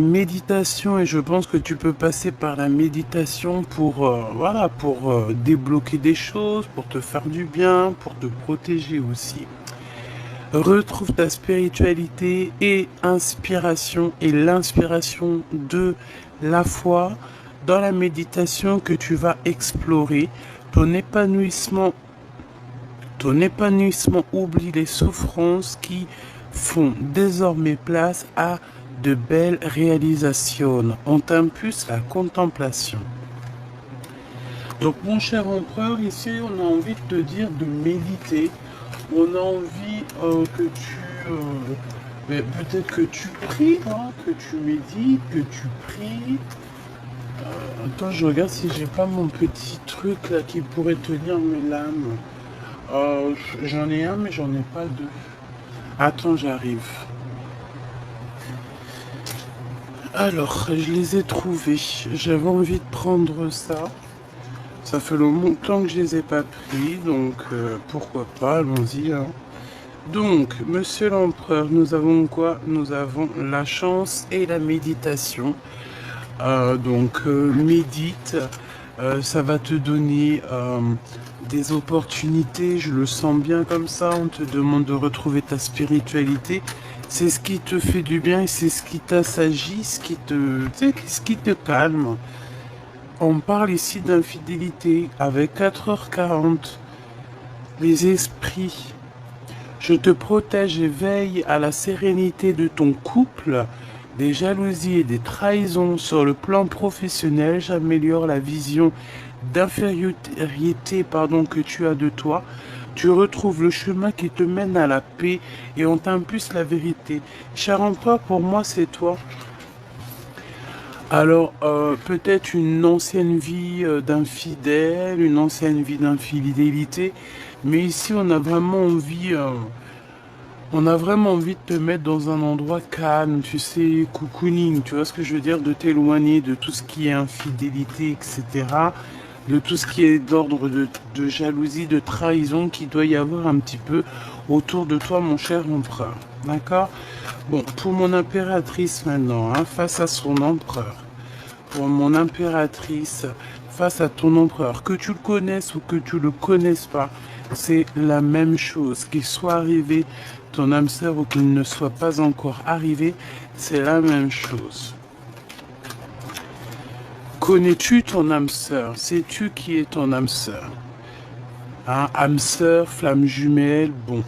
méditation et je pense que tu peux passer par la méditation pour voilà pour débloquer des choses, pour te faire du bien, pour te protéger aussi. Retrouve ta spiritualité et inspiration et l'inspiration de la foi dans la méditation que tu vas explorer. Ton épanouissement, oublie les souffrances qui font désormais place à de belles réalisations. On t'impulse la contemplation. Donc mon cher empereur, ici on a envie de te dire de méditer. On a envie que tu... peut-être que tu pries, hein, que tu médites, que tu pries. Attends, je regarde si j'ai pas mon petit truc là qui pourrait tenir mes lames. J'en ai un mais j'en ai pas deux. Attends, j'arrive. Alors, je les ai trouvés. J'avais envie de prendre ça. Ça fait longtemps que je les ai pas pris, donc pourquoi pas, allons-y. Hein. Donc, monsieur l'empereur, nous avons quoi? Nous avons la chance et la méditation. Médite, ça va te donner des opportunités, je le sens bien comme ça, on te demande de retrouver ta spiritualité. C'est ce qui te fait du bien et c'est ce qui t'assagit, ce qui te calme. On parle ici d'infidélité avec 4h40. Les esprits, je te protège et veille à la sérénité de ton couple. Des jalousies et des trahisons sur le plan professionnel, j'améliore la vision d'infériorité que tu as de toi. Tu retrouves le chemin qui te mène à la paix et on t'impulse la vérité. Cher empereur, pour moi, c'est toi. Alors, peut-être une ancienne vie d'infidèle, une ancienne vie d'infidélité, mais ici, on a vraiment envie de te mettre dans un endroit calme, tu sais, cocooning, tu vois ce que je veux dire, de t'éloigner de tout ce qui est infidélité, etc., de tout ce qui est d'ordre de jalousie, de trahison qu'il doit y avoir un petit peu autour de toi, mon cher empereur. D'accord? Bon, pour mon impératrice maintenant, hein, face à son empereur. Pour mon impératrice, face à ton empereur, que tu le connaisses ou que tu le connaisses pas, c'est la même chose. Qu'il soit arrivé ton âme sœur ou qu'il ne soit pas encore arrivé, c'est la même chose. Connais-tu ton âme sœur? Sais-tu qui est ton âme sœur? Hein, âme sœur, flamme jumelle, bon.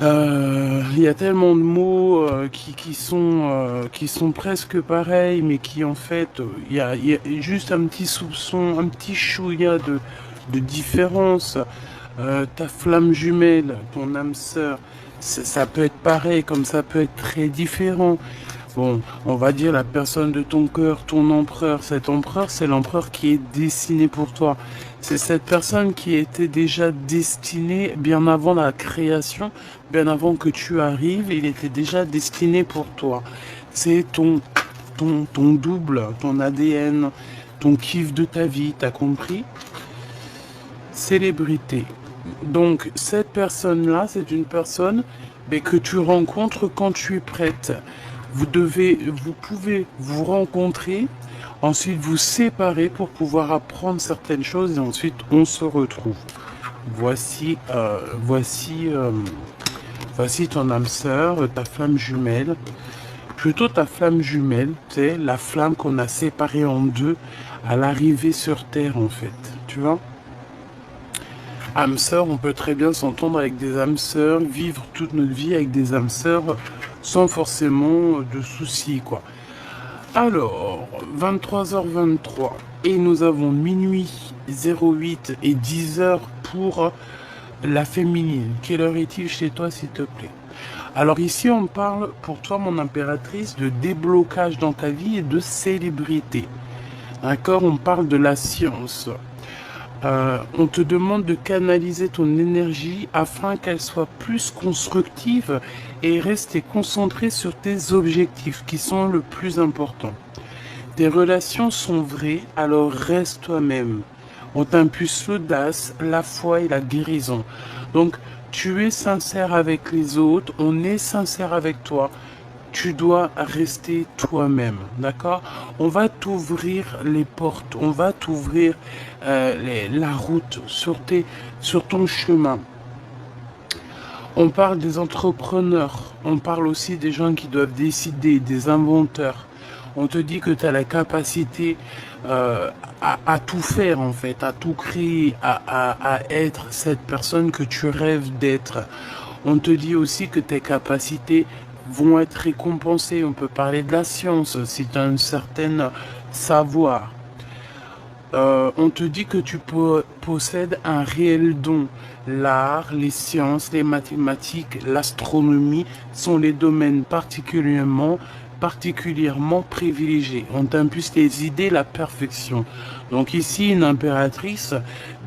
Il y a tellement de mots qui sont presque pareils, mais qui en fait, il y a juste un petit soupçon, un petit chouïa de différence. Ta flamme jumelle, ton âme sœur, ça peut être pareil, comme ça peut être très différent. Bon, on va dire la personne de ton cœur, ton empereur. Cet empereur, c'est l'empereur qui est destiné pour toi. C'est cette personne qui était déjà destinée bien avant la création, bien avant que tu arrives, il était déjà destiné pour toi. C'est ton double, ton ADN, ton kiff de ta vie, t'as compris? Célébrité. Donc, cette personne-là, c'est une personne que tu rencontres quand tu es prête. Vous pouvez vous rencontrer, ensuite vous séparer pour pouvoir apprendre certaines choses et ensuite on se retrouve. Voici ton âme sœur, ta flamme jumelle. Plutôt ta flamme jumelle, c'est la flamme qu'on a séparée en deux à l'arrivée sur Terre en fait. Tu vois? Âme sœur, on peut très bien s'entendre avec des âmes sœurs, vivre toute notre vie avec des âmes sœurs sans forcément de soucis, quoi. Alors, 23h23, et nous avons minuit 08 et 10h pour la féminine. Quelle heure est-il chez toi, s'il te plaît? Alors ici, on parle pour toi, mon impératrice, de déblocage dans ta vie et de célébrité. D'accord? On parle de la science. On te demande de canaliser ton énergie afin qu'elle soit plus constructive et rester concentré sur tes objectifs qui sont le plus important. Tes relations sont vraies, alors reste toi-même. On t'impulse l'audace, la foi et la guérison. Donc, tu es sincère avec les autres, on est sincère avec toi. tu dois rester toi-même, d'accord? On va t'ouvrir les portes, on va t'ouvrir la route sur ton chemin. On parle des entrepreneurs, on parle aussi des gens qui doivent décider, des inventeurs. On te dit que tu as la capacité à tout faire en fait, à tout créer, à être cette personne que tu rêves d'être. On te dit aussi que tes capacités vont être récompensées. On peut parler de la science si tu as un certain savoir. On te dit que tu possèdes un réel don. L'art, les sciences, les mathématiques, l'astronomie sont les domaines particulièrement privilégiés. On t'impulse les idées, la perfection. Donc ici, une impératrice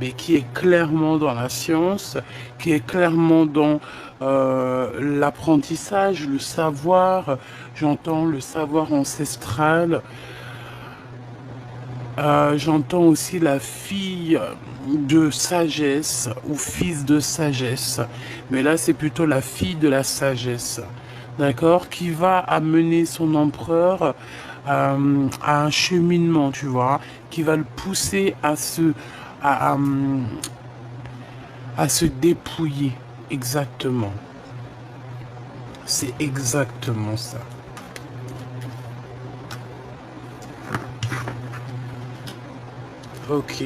mais qui est clairement dans la science, qui est clairement dans l'apprentissage, le savoir. J'entends le savoir ancestral. J'entends aussi la fille de sagesse ou fils de sagesse. Mais là, c'est plutôt la fille de la sagesse. D'accord? Qui va amener son empereur à un cheminement, tu vois. Qui va le pousser à, à se dépouiller. Exactement. C'est exactement ça. Ok.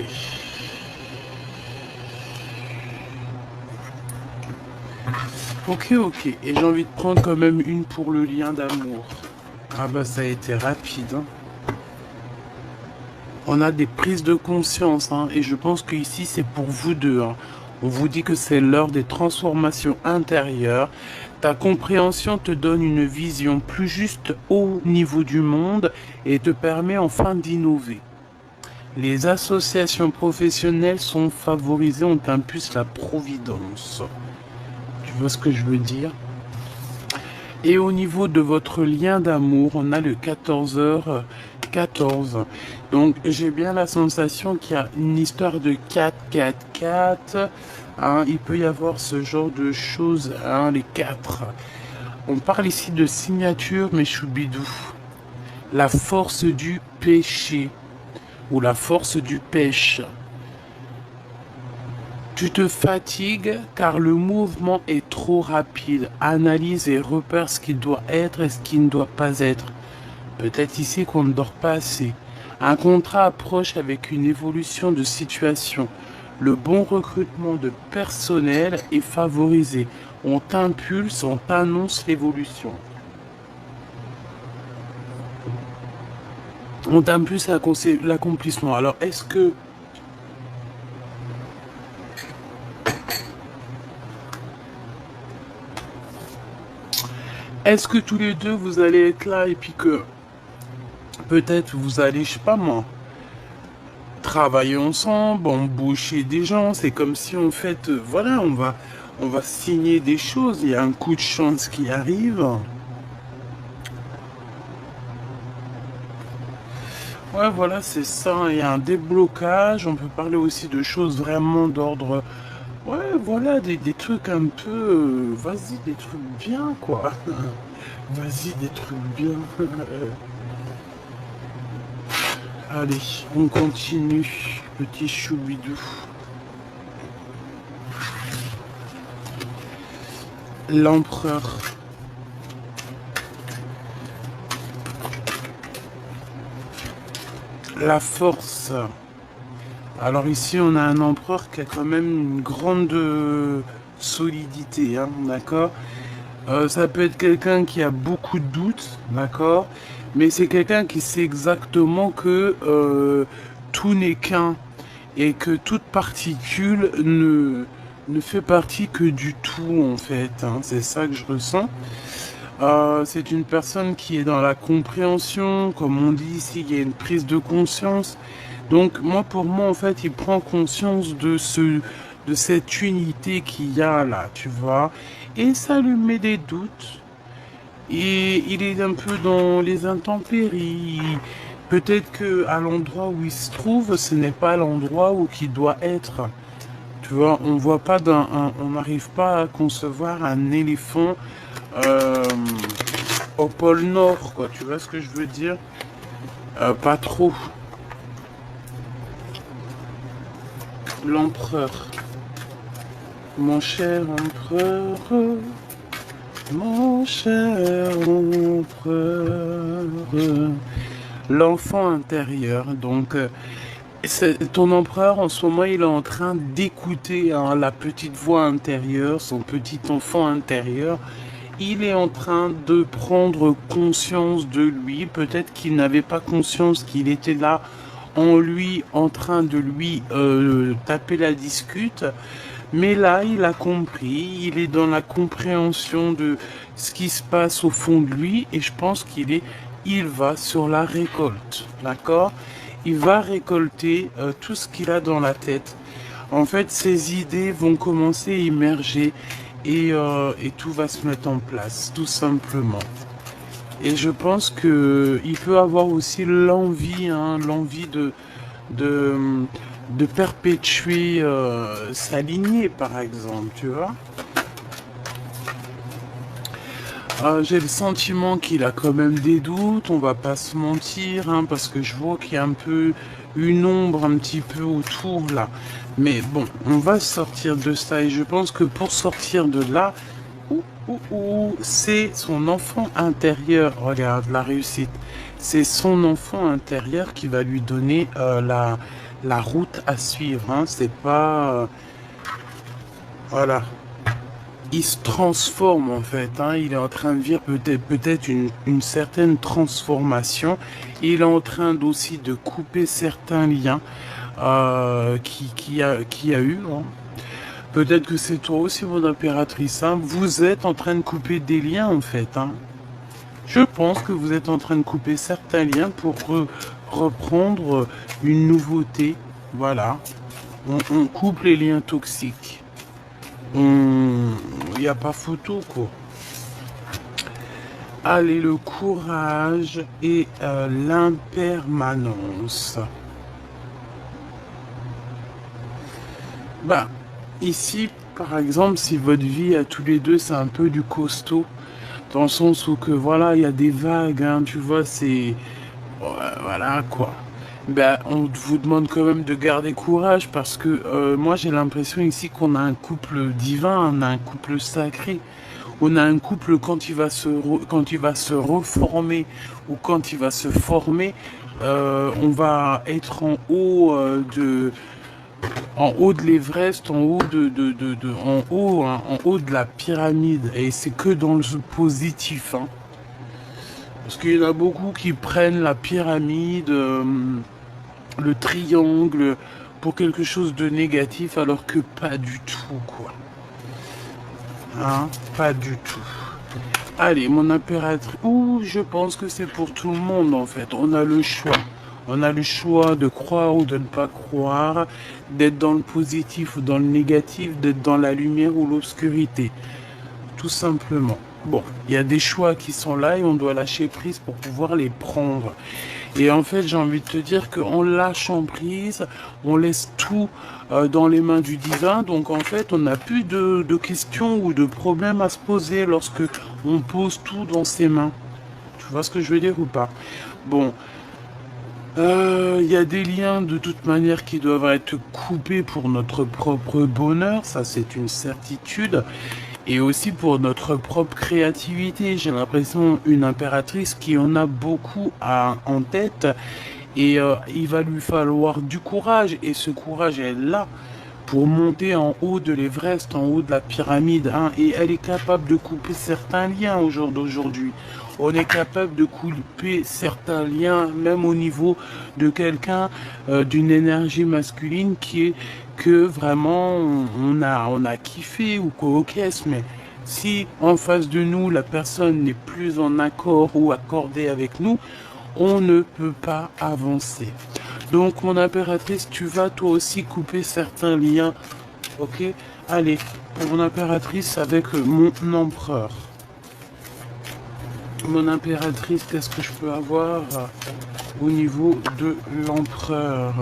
Ok. Et j'ai envie de prendre quand même une pour le lien d'amour. Ah bah ça a été rapide. Hein. On a des prises de conscience. Hein, et je pense que ici c'est pour vous deux. Hein. On vous dit que c'est l'heure des transformations intérieures. Ta compréhension te donne une vision plus juste au niveau du monde et te permet enfin d'innover. Les associations professionnelles sont favorisées, on t'impulse la providence. Tu vois ce que je veux dire? Et au niveau de votre lien d'amour, on a le 14h14. Donc j'ai bien la sensation qu'il y a une histoire de 4. Hein, il peut y avoir ce genre de choses, hein, les 4. On parle ici de signature, mais choubidou. La force du péché. Ou la force du pêche. Tu te fatigues car le mouvement est trop rapide. Analyse et repère ce qui doit être et ce qui ne doit pas être. Peut-être ici qu'on ne dort pas assez. Un contrat approche avec une évolution de situation. Le bon recrutement de personnel est favorisé. On t'impulse, on t'annonce l'évolution. On t'impulse l'accomplissement. Alors, est-ce que tous les deux vous allez être là et puis que peut-être vous allez, je sais pas moi, travailler ensemble, embaucher des gens. C'est comme si en fait, voilà, on va signer des choses. Il y a un coup de chance qui arrive. Ouais, voilà, c'est ça. Il y a un déblocage. On peut parler aussi de choses vraiment d'ordre. Ouais, voilà, des trucs un peu. Vas-y, des trucs bien, quoi. Vas-y, des trucs bien. Allez, on continue. Petit choubidou. L'empereur. La force. Alors ici, on a un empereur qui a quand même une grande solidité, hein, d'accord? Ça peut être quelqu'un qui a beaucoup de doutes, d'accord? Mais c'est quelqu'un qui sait exactement que tout n'est qu'un et que toute particule ne fait partie que du tout, en fait. Hein, c'est ça que je ressens. C'est une personne qui est dans la compréhension, comme on dit ici, il y a une prise de conscience. Donc pour moi, en fait, il prend conscience de cette unité qu'il y a là, tu vois. Et ça lui met des doutes. Et il est un peu dans les intempéries. Peut-être que à l'endroit où il se trouve, ce n'est pas l'endroit où il doit être. Tu vois, on voit pas on n'arrive pas à concevoir un éléphant au pôle Nord, quoi. Tu vois ce que je veux dire? Pas trop. L'empereur. Mon cher empereur. Mon cher empereur. L'enfant intérieur. Donc, ton empereur, en ce moment, il est en train d'écouter hein, la petite voix intérieure, son petit enfant intérieur. Il est en train de prendre conscience de lui. Peut-être qu'il n'avait pas conscience qu'il était là en lui, en train de lui taper la discute. Mais là, il a compris. Il est dans la compréhension de ce qui se passe au fond de lui. Et je pense il va sur la récolte. D'accord? Il va récolter tout ce qu'il a dans la tête. En fait, ses idées vont commencer à émerger et tout va se mettre en place, tout simplement. Et je pense que il peut avoir aussi l'envie, hein, l'envie de, de perpétuer sa lignée, par exemple, tu vois. J'ai le sentiment qu'il a quand même des doutes, on va pas se mentir, hein, parce que je vois qu'il y a un peu une ombre un petit peu autour là. Mais bon, on va sortir de ça et je pense que pour sortir de là, c'est son enfant intérieur. Regarde la réussite. C'est son enfant intérieur qui va lui donner la route à suivre. Hein. C'est pas voilà. Il se transforme en fait. Hein. Il est en train de vivre peut-être une certaine transformation. Il est en train aussi de couper certains liens qui a eu. Hein. Peut-être que c'est toi aussi, mon impératrice. Hein. Vous êtes en train de couper des liens, en fait. Hein. Je pense que vous êtes en train de couper certains liens pour reprendre une nouveauté. Voilà. On coupe les liens toxiques. Il n'y a pas photo, quoi. Allez, le courage et l'impermanence. Bah, ici, par exemple, si votre vie à tous les deux, c'est un peu du costaud, dans le sens où que voilà, il y a des vagues, hein, tu vois, c'est voilà quoi. Ben, on vous demande quand même de garder courage parce que moi j'ai l'impression ici qu'on a un couple divin, on a un couple sacré, on a un couple quand quand il va se reformer ou quand il va se former, on va être en haut de l'Everest, en haut en haut, hein, en haut de la pyramide. Et c'est que dans le positif. Hein. Parce qu'il y en a beaucoup qui prennent la pyramide, le triangle, pour quelque chose de négatif, alors que pas du tout, quoi. Hein, pas du tout. Allez, mon impératrice. Ouh, je pense que c'est pour tout le monde, en fait. On a le choix. On a le choix de croire ou de ne pas croire, d'être dans le positif ou dans le négatif, d'être dans la lumière ou l'obscurité. Tout simplement. Bon, il y a des choix qui sont là et on doit lâcher prise pour pouvoir les prendre. Et en fait, j'ai envie de te dire qu'en lâchant prise, on laisse tout dans les mains du divin. Donc en fait, on n'a plus de questions ou de problèmes à se poser lorsque on pose tout dans ses mains. Tu vois ce que je veux dire ou pas? Bon, y a des liens de toute manière qui doivent être coupés pour notre propre bonheur, ça c'est une certitude. Et aussi pour notre propre créativité. J'ai l'impression une impératrice qui en a beaucoup en tête. Et il va lui falloir du courage. Et ce courage est là pour monter en haut de l'Everest, en haut de la pyramide. Hein. Et elle est capable de couper certains liens au jour d'aujourd'hui. On est capable de couper certains liens, même au niveau de quelqu'un, d'une énergie masculine qui est que vraiment on a kiffé ou coquesse, mais si en face de nous la personne n'est plus en accord ou accordée avec nous, on ne peut pas avancer. Donc mon impératrice, tu vas toi aussi couper certains liens, ok? Allez, pour mon impératrice avec mon empereur. Mon impératrice, qu'est-ce que je peux avoir au niveau de l'empereur?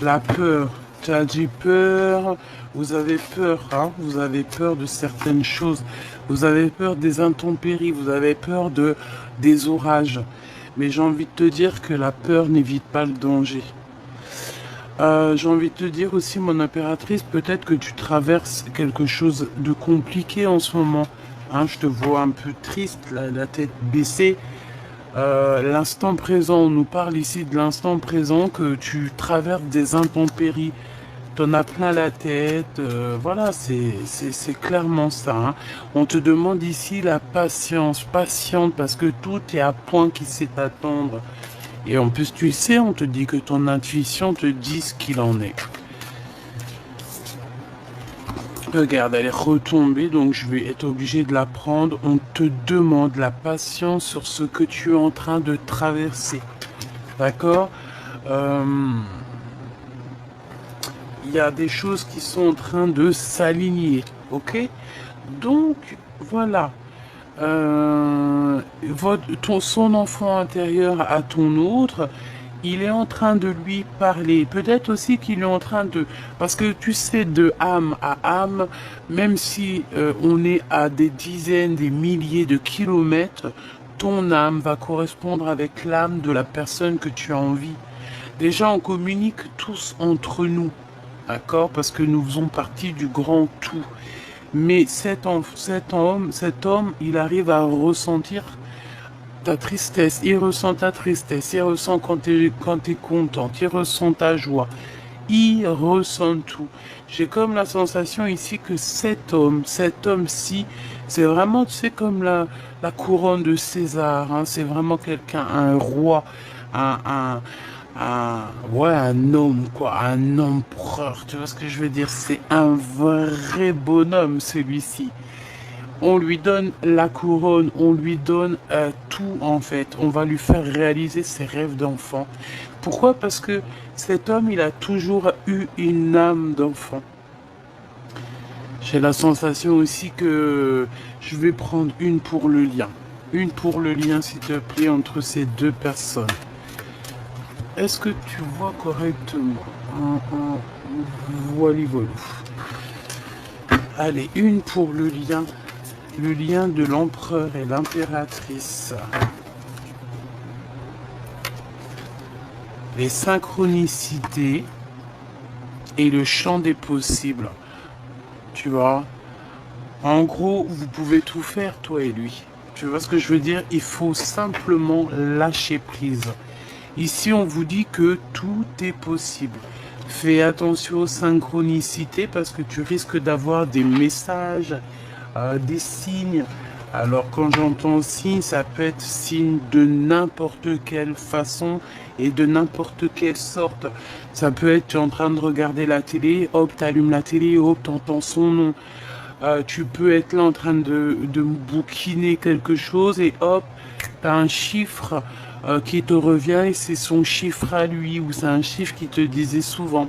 La peur. Tu as dit peur, vous avez peur, hein? Vous avez peur de certaines choses, vous avez peur des intempéries, vous avez peur des orages. Mais j'ai envie de te dire que la peur n'évite pas le danger. J'ai envie de te dire aussi, mon impératrice, peut-être que tu traverses quelque chose de compliqué en ce moment. Hein, je te vois un peu triste, la tête baissée. L'instant présent, on nous parle ici de l'instant présent, que tu traverses des intempéries. T'en as plein la tête, voilà, c'est clairement ça. Hein. On te demande ici la patience, patiente, parce que tout est à point qui sait attendre. Et en plus, tu sais, on te dit que ton intuition te dit ce qu'il en est. Regarde, elle est retombée, donc je vais être obligé de la prendre. On te demande la patience sur ce que tu es en train de traverser. D'accord il y a des choses qui sont en train de s'aligner, ok? Donc, voilà. Son enfant intérieur à ton autre, il est en train de lui parler. Peut-être aussi qu'il est en train de... Parce que tu sais, de âme à âme, même si on est à des dizaines, des milliers de kilomètres, ton âme va correspondre avec l'âme de la personne que tu as envie. Déjà, on communique tous entre nous. D'accord? Parce que nous faisons partie du grand tout. Mais cet homme, il arrive à ressentir ta tristesse. Il ressent ta tristesse. Il ressent quand tu es contente. Il ressent ta joie. Il ressent tout. J'ai comme la sensation ici que cet homme-ci, c'est vraiment, tu sais, comme la couronne de César. Hein, c'est vraiment quelqu'un, un roi, ouais, un homme, quoi, un empereur, tu vois ce que je veux dire? C'est un vrai bonhomme, celui-ci. On lui donne la couronne, on lui donne tout, en fait. On va lui faire réaliser ses rêves d'enfant. Pourquoi? Parce que cet homme, il a toujours eu une âme d'enfant. J'ai la sensation aussi que je vais prendre une pour le lien. Une pour le lien, s'il te plaît, entre ces deux personnes. Est-ce que tu vois correctement? Voilà. Allez, une pour le lien de l'empereur et l'impératrice. Les synchronicités et le champ des possibles. Tu vois? En gros, vous pouvez tout faire, toi et lui. Tu vois ce que je veux dire? Il faut simplement lâcher prise. Ici, on vous dit que tout est possible. Fais attention aux synchronicités parce que tu risques d'avoir des messages, des signes. Alors, quand j'entends signe, ça peut être signe de n'importe quelle façon et de n'importe quelle sorte. Ça peut être, tu es en train de regarder la télé, hop, tu allumes la télé, hop, tu entends son nom. Tu peux être là en train de bouquiner quelque chose et hop, tu as un chiffre qui te revient et c'est son chiffre à lui ou c'est un chiffre qui te disait souvent.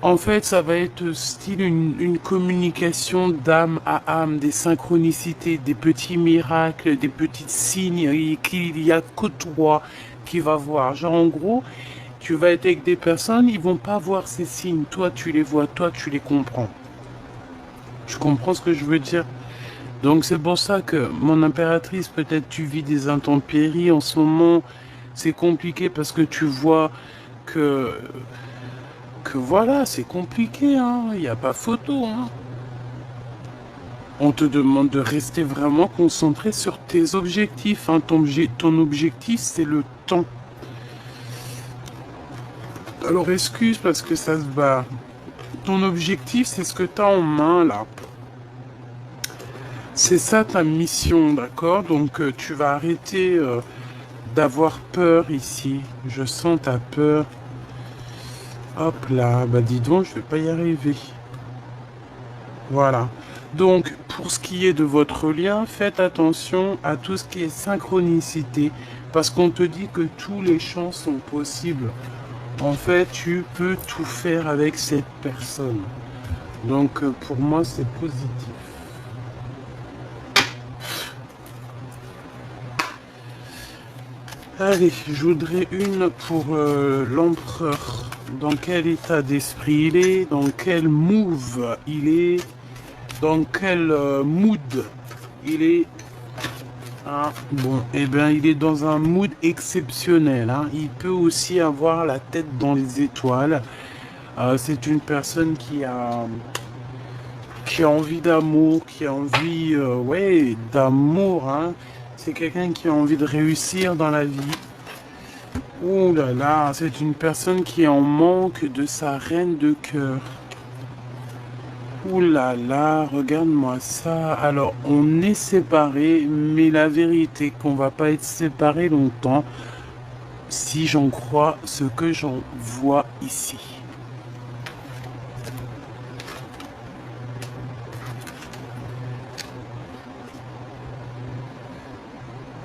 En fait, ça va être style une communication d'âme à âme, des synchronicités, des petits miracles, des petits signes qu'il y a que toi qui va voir. Genre en gros, tu vas être avec des personnes, ils vont pas voir ces signes. Toi, tu les vois, toi, tu les comprends. Tu comprends ce que je veux dire? Donc c'est pour ça que mon impératrice, peut-être tu vis des intempéries en ce moment. C'est compliqué parce que tu vois que voilà, c'est compliqué, hein. Il n'y a pas photo, hein. On te demande de rester vraiment concentré sur tes objectifs, hein. Ton objectif, c'est le temps. Alors excuse parce que ça se bat. Ton objectif, c'est ce que tu as en main, là. C'est ça ta mission, d'accord? Donc tu vas arrêter d'avoir peur ici. Je sens ta peur. Hop là, bah dis donc, je vais pas y arriver. Voilà. Donc, pour ce qui est de votre lien, faites attention à tout ce qui est synchronicité. Parce qu'on te dit que tous les champs sont possibles. En fait, tu peux tout faire avec cette personne. Donc, pour moi, c'est positif. Allez, je voudrais une pour l'empereur. Dans quel état d'esprit il est? Dans quel move il est? Dans quel mood il est? Ah, bon, eh bien, il est dans un mood exceptionnel, hein. Il peut aussi avoir la tête dans les étoiles. C'est une personne qui a envie d'amour, qui a envie, ouais, d'amour, hein. C'est quelqu'un qui a envie de réussir dans la vie. Ouh là là, c'est une personne qui est en manque de sa reine de cœur. Ouh là là, regarde-moi ça. Alors, on est séparés, mais la vérité qu'on va pas être séparés longtemps, si j'en crois ce que j'en vois ici.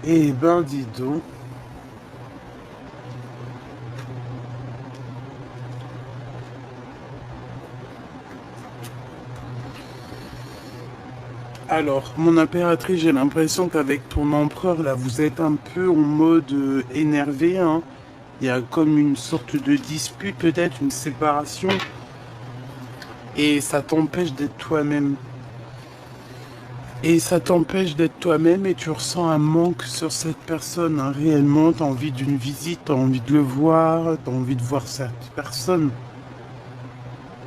Eh ben, dis donc. Alors, mon impératrice, j'ai l'impression qu'avec ton empereur, là, vous êtes un peu en mode énervé, hein. Il y a comme une sorte de dispute, peut-être une séparation, et ça t'empêche d'être toi-même. Et ça t'empêche d'être toi-même et tu ressens un manque sur cette personne, hein. Réellement, tu as envie d'une visite, tu as envie de le voir, tu as envie de voir cette personne.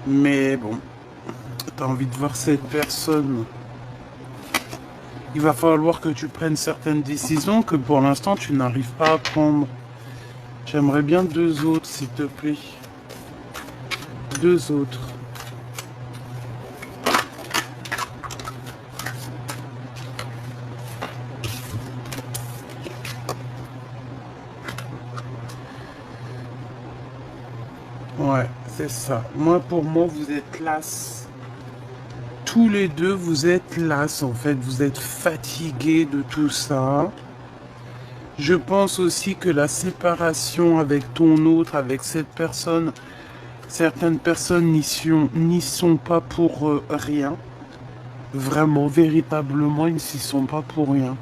Mais bon, tu as envie de voir cette personne. Il va falloir que tu prennes certaines décisions que pour l'instant tu n'arrives pas à prendre. J'aimerais bien deux autres, s'il te plaît. Deux autres. Ouais, c'est ça. Moi, pour moi, vous êtes las. Tous les deux, vous êtes las, en fait. Vous êtes fatigués de tout ça. Je pense aussi que la séparation avec ton autre, avec cette personne, certaines personnes n'y sont pas pour rien. Vraiment, véritablement, ils n'y sont pas pour rien.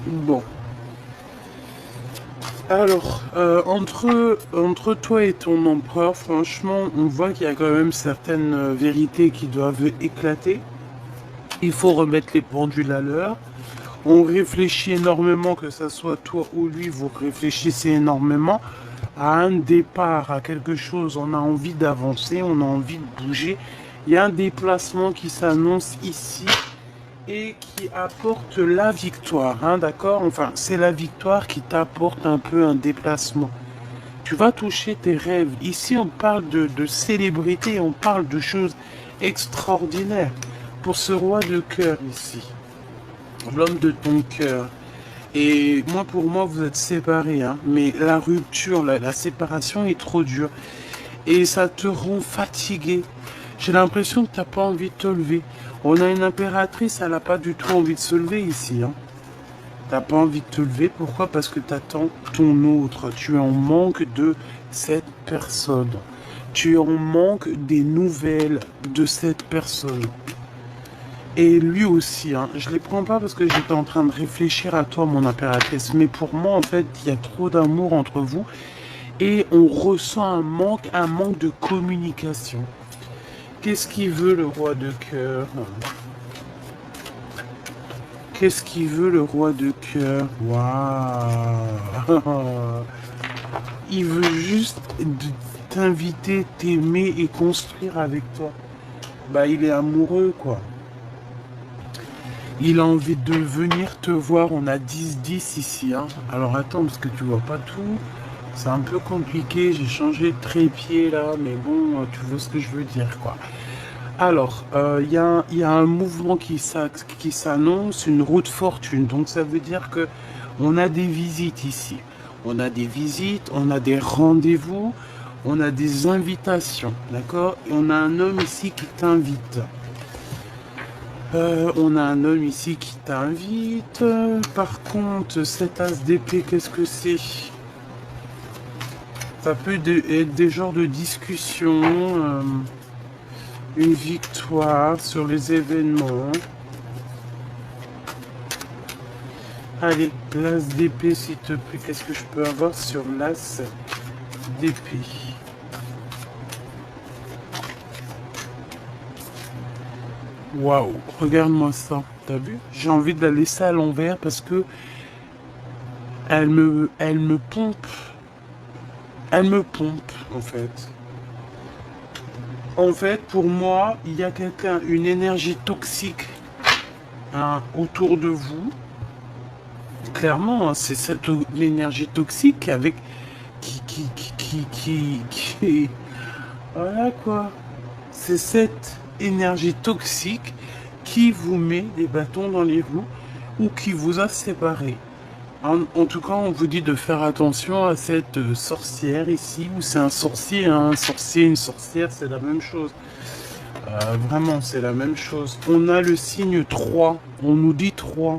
Bon. Alors, entre toi et ton empereur, franchement, on voit qu'il y a quand même certaines vérités qui doivent éclater. Il faut remettre les pendules à l'heure. On réfléchit énormément, que ce soit toi ou lui, vous réfléchissez énormément à un départ, à quelque chose. On a envie d'avancer, on a envie de bouger. Il y a un déplacement qui s'annonce ici et qui apporte la victoire, hein, d'accord? Enfin, c'est la victoire qui t'apporte un peu un déplacement. Tu vas toucher tes rêves. Ici, on parle de célébrité, on parle de choses extraordinaires. Pour ce roi de cœur ici, l'homme de ton cœur. Et moi, pour moi, vous êtes séparés, hein, mais la rupture, la séparation est trop dure. Et ça te rend fatigué. J'ai l'impression que tu n'as pas envie de te lever. On a une impératrice, elle n'a pas du tout envie de se lever ici, hein. T'as pas envie de te lever, pourquoi? Parce que tu attends ton autre. Tu es en manque de cette personne. Tu es en manque des nouvelles de cette personne. Et lui aussi, hein. Je les prends pas parce que j'étais en train de réfléchir à toi, mon impératrice. Mais pour moi, en fait, il y a trop d'amour entre vous. Et on ressent un manque de communication. Qu'est-ce qu'il veut le roi de cœur? Qu'est-ce qu'il veut le roi de cœur? Waouh! Il veut juste t'inviter, t'aimer et construire avec toi. Bah, il est amoureux, quoi. Il a envie de venir te voir. On a 10-10 ici, hein. Alors attends, parce que tu vois pas tout. C'est un peu compliqué. J'ai changé de trépied là, mais bon, tu vois ce que je veux dire, quoi. Alors, il y a un mouvement qui s'annonce, une route fortune. Donc ça veut dire que on a des visites ici. On a des visites, on a des rendez-vous, on a des invitations, d'accord? Et on a un homme ici qui t'invite. On a un homme ici qui t'invite. Par contre, cet as d'épée, qu'est-ce que c'est? Ça peut être des genres de discussion, une victoire sur les événements. Allez, l'as d'épée, s'il te plaît. Qu'est-ce que je peux avoir sur l'as d'épée? Waouh, regarde-moi ça. T'as vu? J'ai envie de la laisser à l'envers parce que elle me pompe. Elle me pompe, en fait. En fait, pour moi, il y a quelqu'un, une énergie toxique hein, autour de vous. Clairement, hein, c'est cette l'énergie toxique avec qui voilà quoi. C'est cette énergie toxique qui vous met des bâtons dans les roues ou qui vous a séparés. En tout cas, on vous dit de faire attention à cette sorcière ici, ou c'est un sorcier, hein, un sorcier, une sorcière, c'est la même chose. Vraiment, c'est la même chose. On a le signe 3, on nous dit 3.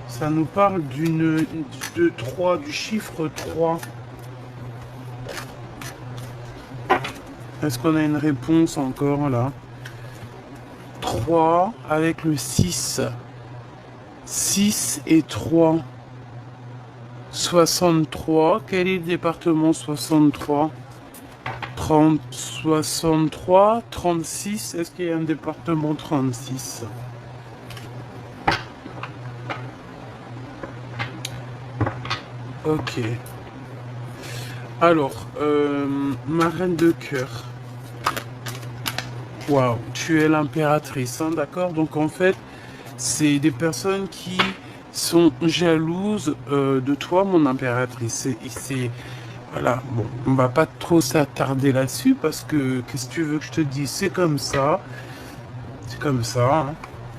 Ça nous parle de 3, du chiffre 3. Est-ce qu'on a une réponse encore là? 3 avec le 6. 6 et 3. 63. Quel est le département 63? 30, 63, 36. Est-ce qu'il y a un département 36? Ok. Alors, ma reine de cœur. Waouh, tu es l'impératrice, hein, d'accord? Donc en fait, c'est des personnes qui sont jalouses de toi, mon impératrice. Voilà, bon, on va pas trop s'attarder là-dessus parce que, qu'est-ce que tu veux que je te dise? C'est comme ça. C'est comme ça, hein.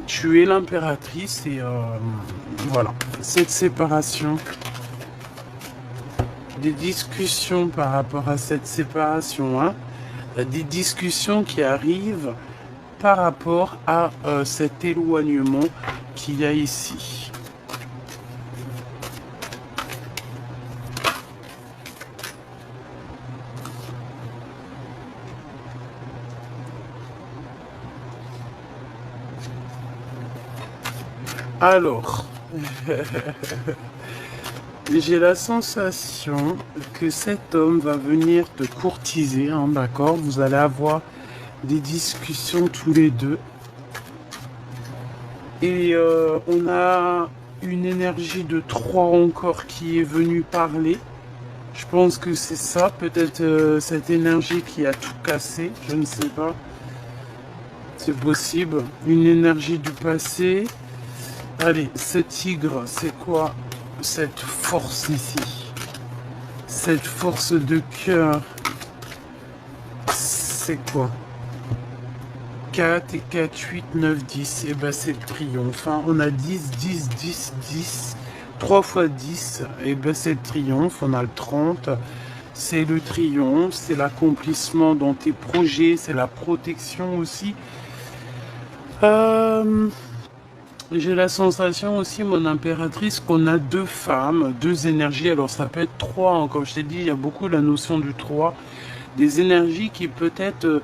Tu es l'impératrice et voilà. Cette séparation, des discussions par rapport à cette séparation, hein. Des discussions qui arrivent par rapport à cet éloignement qu'il y a ici. Alors, j'ai la sensation que cet homme va venir te courtiser, hein, d'accord? Vous allez avoir des discussions tous les deux. Et on a une énergie de 3 encore qui est venue parler. Je pense que c'est ça, peut-être cette énergie qui a tout cassé, je ne sais pas. C'est possible. Une énergie du passé. Allez, ce tigre, c'est quoi cette force ici? Cette force de cœur, c'est quoi? 4 et 4, 8, 9, 10. Et ben c'est le triomphe. Hein. On a 10, 10, 10, 10. 3 fois 10. Et ben c'est le triomphe. On a le 30. C'est le triomphe. C'est l'accomplissement dans tes projets. C'est la protection aussi. J'ai la sensation aussi, mon impératrice, qu'on a 2 femmes, 2 énergies. Alors ça peut être 3, hein. Comme je t'ai dit, il y a beaucoup la notion du 3. Des énergies qui peut-être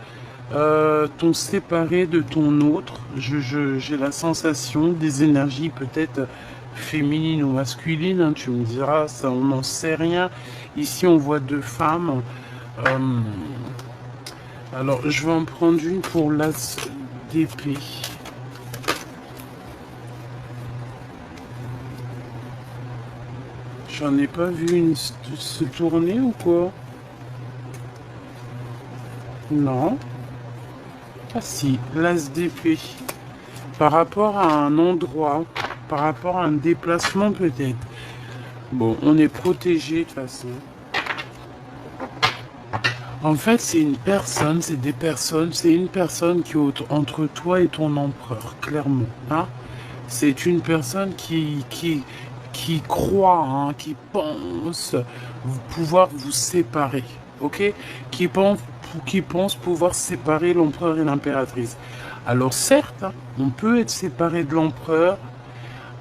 t'ont séparé de ton autre. J'ai la sensation des énergies peut-être féminines ou masculines. Hein. Tu me diras, ça, on n'en sait rien. Ici, on voit 2 femmes. Alors, je vais en prendre une pour l'as d'épée. J'en ai pas vu une se tourner ou quoi? Non. Ah si, l'as d'épée. Par rapport à un endroit, par rapport à un déplacement peut-être. Bon, on est protégé de toute façon. En fait, c'est une personne, c'est des personnes, c'est une personne qui est entre toi et ton empereur, clairement. Hein. C'est une personne qui croit, hein, qui pense pouvoir vous séparer, ok? Qui pense pouvoir séparer l'empereur et l'impératrice. Alors certes, hein, on peut être séparé de l'empereur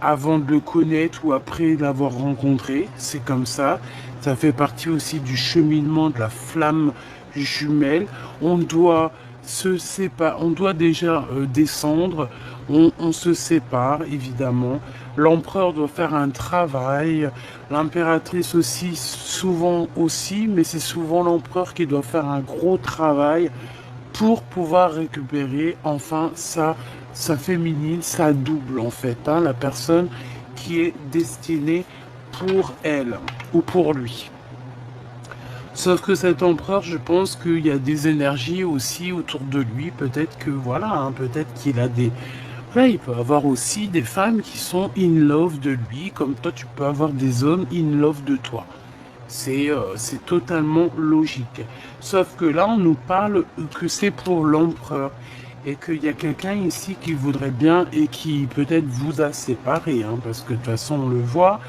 avant de le connaître ou après l'avoir rencontré, c'est comme ça. Ça fait partie aussi du cheminement de la flamme jumelle. On doit se séparer, on doit déjà descendre, on se sépare évidemment. L'empereur doit faire un travail, l'impératrice aussi, souvent aussi, mais c'est souvent l'empereur qui doit faire un gros travail pour pouvoir récupérer enfin sa féminine, sa double en fait, hein, la personne qui est destinée pour elle ou pour lui. Sauf que cet empereur, je pense qu'il y a des énergies aussi autour de lui. Peut-être que voilà, hein, peut-être qu'il a des... Là, il peut avoir aussi des femmes qui sont in love de lui, comme toi, tu peux avoir des hommes in love de toi. C'est totalement logique. Sauf que là, on nous parle que c'est pour l'empereur. Et qu'il y a quelqu'un ici qui voudrait bien et qui peut-être vous a séparé. Hein, parce que de toute façon, on le voit.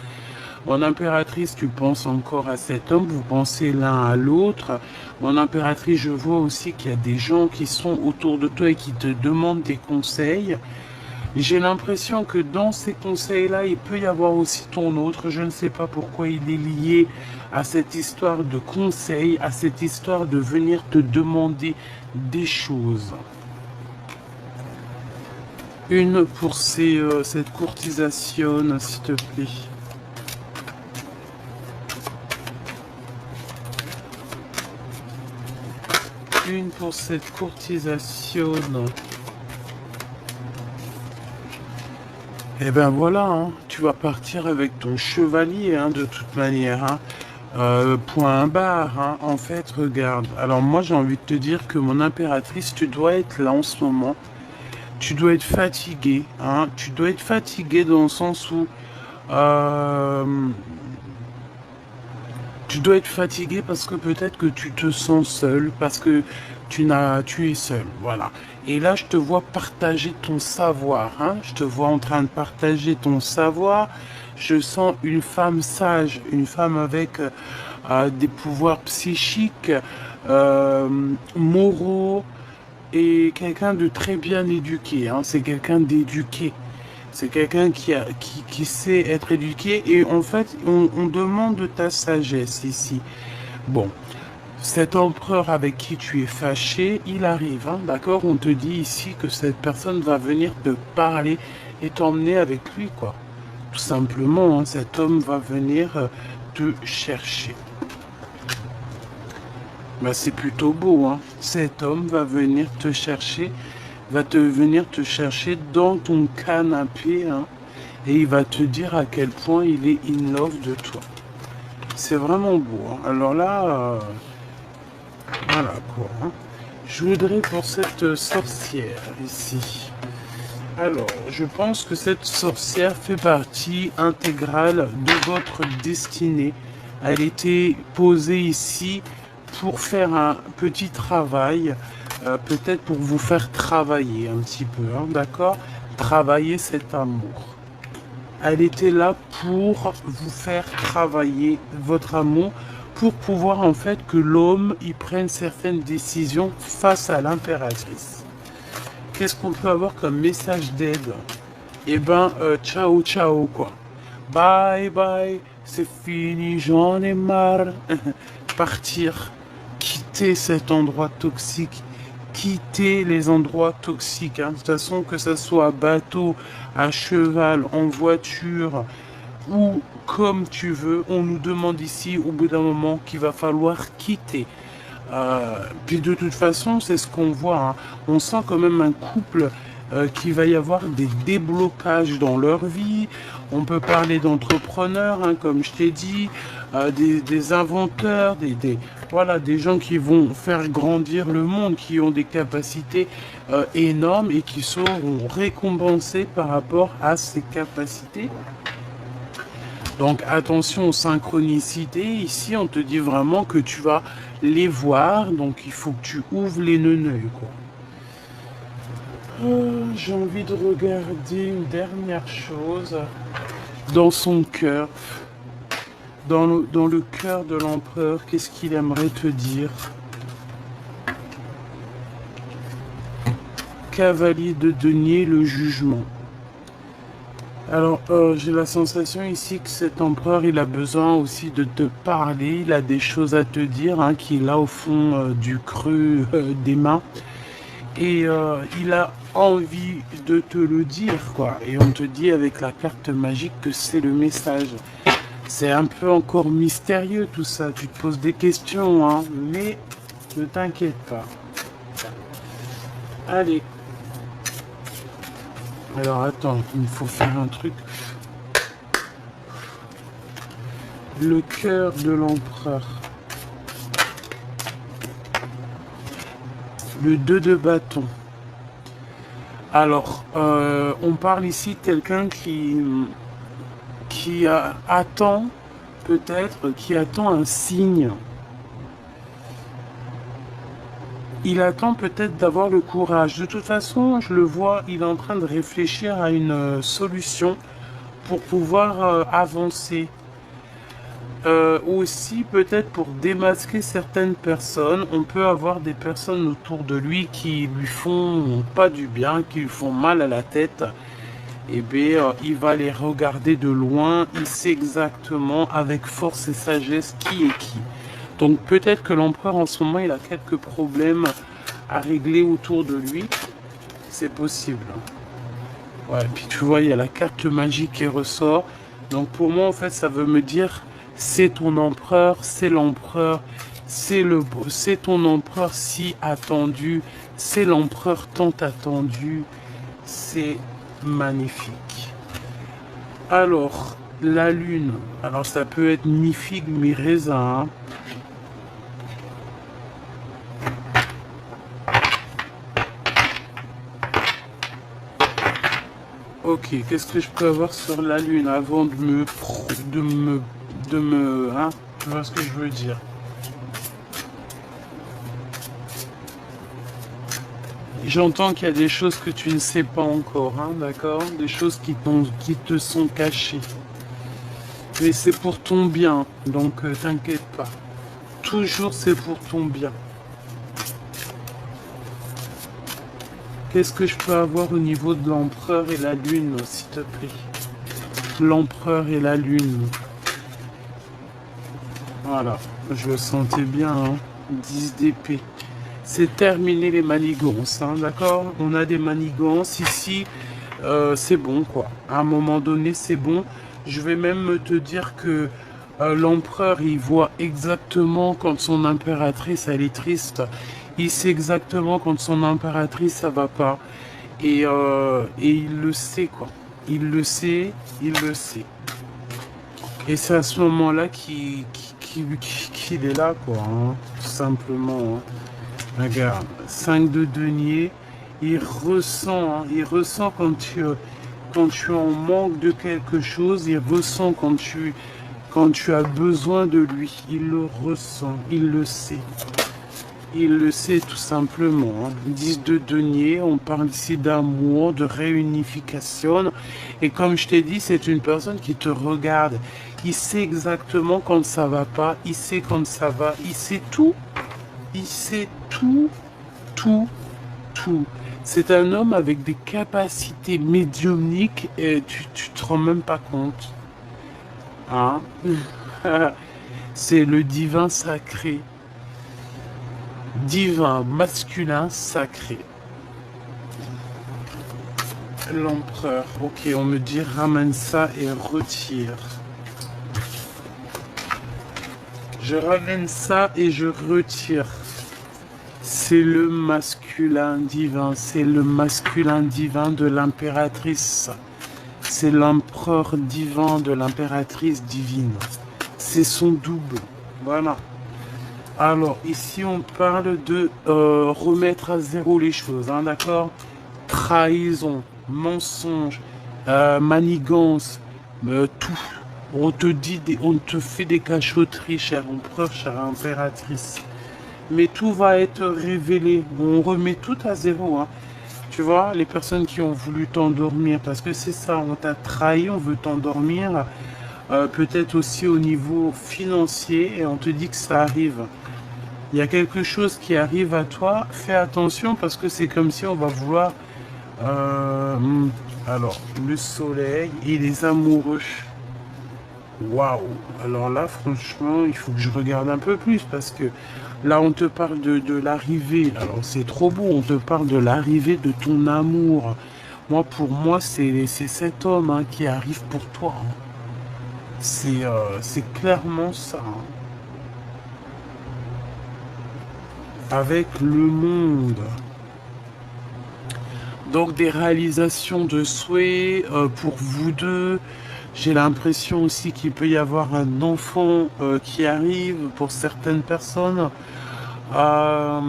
Mon impératrice, tu penses encore à cet homme, vous pensez l'un à l'autre. Mon impératrice, je vois aussi qu'il y a des gens qui sont autour de toi et qui te demandent des conseils. J'ai l'impression que dans ces conseils-là, il peut y avoir aussi ton autre. Je ne sais pas pourquoi il est lié à cette histoire de conseils, à cette histoire de venir te demander des choses. Une pour cette courtisation, s'il te plaît. Une pour cette courtisation. Et ben voilà, hein, tu vas partir avec ton chevalier, hein, de toute manière. Hein. Point barre, hein. En fait, regarde. Alors moi, j'ai envie de te dire que mon impératrice, tu dois être là en ce moment. Tu dois être fatigué. Hein. Tu dois être fatigué dans le sens où... tu dois être fatigué parce que peut-être que tu te sens seul, parce que tu es seul, voilà. Et là, je te vois partager ton savoir, hein. Je te vois en train de partager ton savoir. Je sens une femme sage, une femme avec des pouvoirs psychiques, moraux, et quelqu'un de très bien éduqué, hein. C'est quelqu'un d'éduqué. C'est quelqu'un qui sait être éduqué et en fait, on demande de ta sagesse ici. Bon, cet empereur avec qui tu es fâché, il arrive, hein, d'accord? On te dit ici que cette personne va venir te parler et t'emmener avec lui, quoi. Tout simplement, hein, cet homme va venir te chercher. Ben, c'est plutôt beau, hein. Cet homme va venir te chercher, venir te chercher dans ton canapé, hein, et il va te dire à quel point il est in love de toi. C'est vraiment beau, hein. Alors là, voilà quoi, hein. Je voudrais pour cette sorcière ici. Alors, je pense que cette sorcière fait partie intégrale de votre destinée. Elle était posée ici pour faire un petit travail, peut-être pour vous faire travailler un petit peu, hein, d'accord? Travailler cet amour. Elle était là pour vous faire travailler votre amour, pour pouvoir en fait que l'homme y prenne certaines décisions face à l'impératrice. Qu'est-ce qu'on peut avoir comme message d'aide? Eh ben, ciao ciao quoi. Bye bye, c'est fini, j'en ai marre. Partir, quitter cet endroit toxique, quitter les endroits toxiques. Hein. De toute façon, que ce soit à bateau, à cheval, en voiture, ou comme tu veux, on nous demande ici au bout d'un moment qu'il va falloir quitter. Puis de toute façon, c'est ce qu'on voit. Hein. On sent quand même un couple qu'il va y avoir des déblocages dans leur vie. On peut parler d'entrepreneurs, hein, comme je t'ai dit, des inventeurs, voilà, des gens qui vont faire grandir le monde, qui ont des capacités énormes et qui seront récompensés par rapport à ces capacités. Donc attention aux synchronicités, ici on te dit vraiment que tu vas les voir, donc il faut que tu ouvres les neuneuils, quoi. J'ai envie de regarder une dernière chose dans son cœur, dans le cœur de l'empereur, qu'est-ce qu'il aimerait te dire? Cavalier de denier, le jugement. Alors, j'ai la sensation ici que cet empereur, il a besoin aussi de te parler, il a des choses à te dire, hein, qu'il a au fond du creux des mains. Et il a envie de te le dire, quoi. Et on te dit avec la carte magique que c'est le message. C'est un peu encore mystérieux tout ça, tu te poses des questions, hein, mais ne t'inquiète pas. Allez. Alors attends, il me faut faire un truc. Le cœur de l'empereur. Le 2 de bâton. Alors, on parle ici de quelqu'un qui attend, peut-être, qui attend un signe. Il attend peut-être d'avoir le courage. De toute façon, je le vois, il est en train de réfléchir à une solution pour pouvoir avancer. Aussi, peut-être pour démasquer certaines personnes, on peut avoir des personnes autour de lui qui lui font pas du bien, qui lui font mal à la tête. Et bien, il va les regarder de loin, il sait exactement avec force et sagesse qui est qui. Donc peut-être que l'empereur en ce moment, il a quelques problèmes à régler autour de lui. C'est possible. Ouais, puis tu vois, il y a la carte magique qui ressort. Donc pour moi, en fait, ça veut me dire, c'est ton empereur, c'est l'empereur, c'est ton empereur si attendu, c'est l'empereur tant attendu. C'est magnifique. Alors, la lune. Alors, ça peut être mi-figue, mi-raisin. Hein. Ok, qu'est-ce que je peux avoir sur la lune avant de me, hein, tu vois ce que je veux dire? J'entends qu'il y a des choses que tu ne sais pas encore, hein, d'accord? Des choses qui te sont cachées. Mais c'est pour ton bien, donc t'inquiète pas. Toujours c'est pour ton bien. Qu'est-ce que je peux avoir au niveau de l'empereur et la lune, s'il te plaît? L'empereur et la lune. Voilà, je le sentais bien, hein. 10 d'épée. C'est terminé les manigances, hein, d'accord? On a des manigances ici, c'est bon, quoi. À un moment donné, c'est bon. Je vais même te dire que l'empereur, il voit exactement quand son impératrice, elle est triste. Il sait exactement quand son impératrice, ça va pas. Et il le sait, quoi. Il le sait, il le sait. Et c'est à ce moment-là qu'il est là, quoi, hein, tout simplement. Hein. Regarde, 5 de denier, il ressent quand tu es en manque de quelque chose, il ressent quand tu as besoin de lui, il le ressent, il le sait. Il le sait tout simplement. Hein. 10 de denier, on parle ici d'amour, de réunification. Et comme je t'ai dit, c'est une personne qui te regarde. Il sait exactement quand ça va pas, il sait quand ça va, il sait tout. Il sait tout, tout, tout. C'est un homme avec des capacités médiumniques et tu te rends même pas compte. Hein? C'est le divin sacré. Divin masculin sacré. L'empereur. Ok, on me dit ramène ça et retire. Je ramène ça et je retire. C'est le masculin divin. C'est le masculin divin de l'impératrice. C'est l'empereur divin de l'impératrice divine. C'est son double. Voilà. Alors, ici, on parle de remettre à zéro les choses, hein, d'accord? Trahison, mensonge, manigance, tout. On te fait des cachotteries, cher empereur, chère impératrice. Mais tout va être révélé. On remet tout à zéro, hein. Tu vois, les personnes qui ont voulu t'endormir, parce que c'est ça, on t'a trahi, on veut t'endormir. Peut-être aussi au niveau financier, et on te dit que ça arrive. Il y a quelque chose qui arrive à toi, fais attention parce que c'est comme si on va vouloir... alors, le soleil et les amoureux. Waouh! Alors là, franchement, il faut que je regarde un peu plus parce que là, on te parle de l'arrivée. Alors, c'est trop beau, on te parle de l'arrivée de ton amour. Moi, pour moi, c'est cet homme hein, qui arrive pour toi. Hein. C'est clairement ça. Hein. Avec le monde. Donc des réalisations de souhaits pour vous deux. J'ai l'impression aussi qu'il peut y avoir un enfant qui arrive pour certaines personnes. Euh,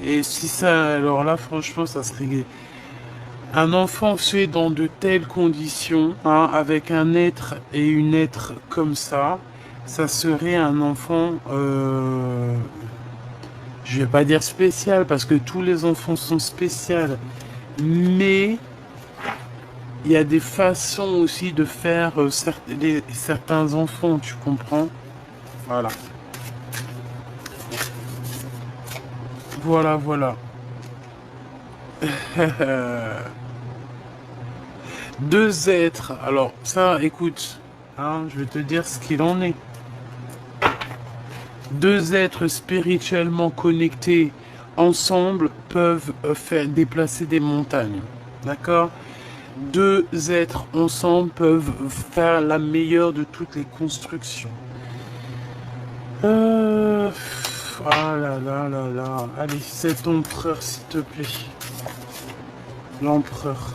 et si ça, alors là, franchement, ça serait un enfant fait dans de telles conditions, hein, avec un être et une être comme ça serait un enfant, je vais pas dire spécial parce que tous les enfants sont spéciaux, mais il y a des façons aussi de faire certains enfants, tu comprends? Voilà. Voilà, voilà. Deux êtres. Alors, ça, écoute, hein, je vais te dire ce qu'il en est. Deux êtres spirituellement connectés ensemble peuvent faire déplacer des montagnes. D'accord? Deux êtres ensemble peuvent faire la meilleure de toutes les constructions. Ah là là là là. Allez, cet empereur, s'il te plaît. L'empereur.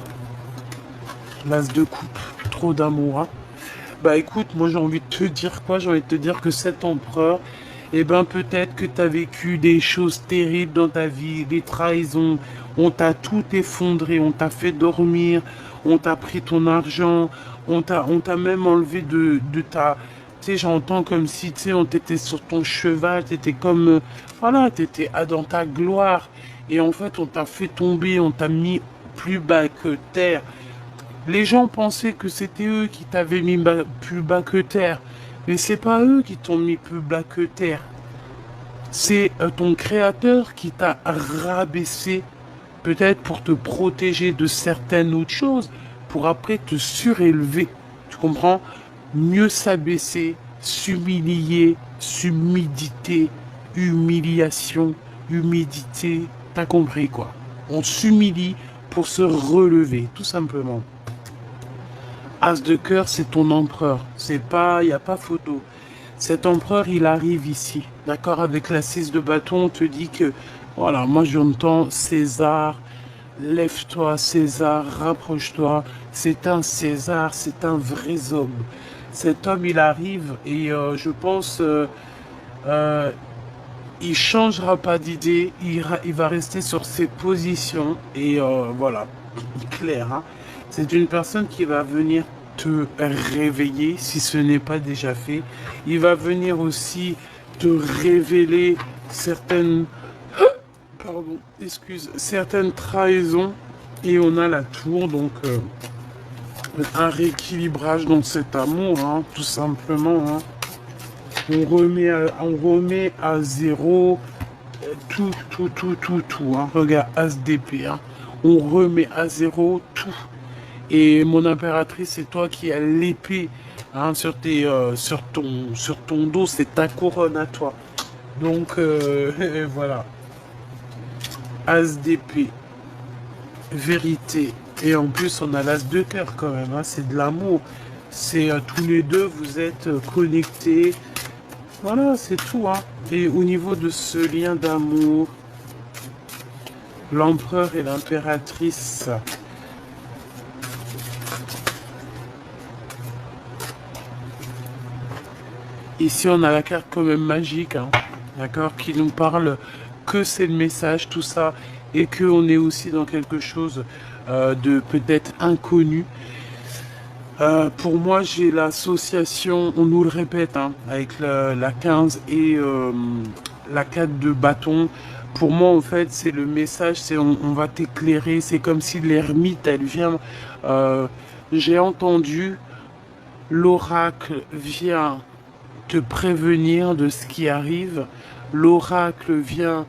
L'as de coupe. Trop d'amour, hein. Bah écoute, moi j'ai envie de te dire quoi? J'ai envie de te dire que cet empereur, eh ben peut-être que tu as vécu des choses terribles dans ta vie, des trahisons, on t'a tout effondré, on t'a fait dormir, on t'a pris ton argent, on t'a même enlevé de ta... Tu sais, j'entends comme si, tu sais, on t'était sur ton cheval, t'étais comme... voilà, t'étais dans ta gloire. Et en fait, on t'a fait tomber, on t'a mis plus bas que terre. Les gens pensaient que c'était eux qui t'avaient mis plus bas que terre. Mais c'est pas eux qui t'ont mis plus bas que terre. C'est ton créateur qui t'a rabaissé, peut-être pour te protéger de certaines autres choses, pour après te surélever. Tu comprends? Mieux s'abaisser, s'humilier, s'humidité, humiliation, humidité. T'as compris quoi? On s'humilie pour se relever, tout simplement. As de cœur, c'est ton empereur. C'est pas, il n'y a pas photo. Cet empereur, il arrive ici. D'accord? Avec la 6 de bâton, on te dit que, voilà, moi j'entends César, lève-toi, César, rapproche-toi. C'est un César, c'est un vrai homme. Cet homme, il arrive et je pense, euh, il changera pas d'idée. Il va rester sur ses positions et voilà, clair, hein. C'est une personne qui va venir te réveiller si ce n'est pas déjà fait. Il va venir aussi te révéler certaines, pardon, excuse, certaines trahisons. Et on a la tour, donc un rééquilibrage dans cet amour, hein, tout simplement, hein. On remet à zéro tout, hein. Regarde, As d'épée, hein. On remet à zéro tout. Et mon impératrice, c'est toi qui as l'épée, hein, sur ton dos, c'est ta couronne à toi. Donc voilà. As d'épée, vérité. Et en plus, on a l'as de cœur quand même, hein, c'est de l'amour. C'est tous les deux, vous êtes connectés. Voilà, c'est tout, hein. Et au niveau de ce lien d'amour, l'empereur et l'impératrice. Ici, on a la carte quand même magique, hein, d'accord, qui nous parle que c'est le message, tout ça, et qu'on est aussi dans quelque chose de peut-être inconnu. Pour moi, j'ai l'association, on nous le répète, hein, avec la 15 et la 4 de bâton. Pour moi, en fait, c'est le message, c'est on va t'éclairer. C'est comme si l'ermite, elle vient. J'ai entendu, l'oracle vient te prévenir de ce qui arrive. L'oracle vient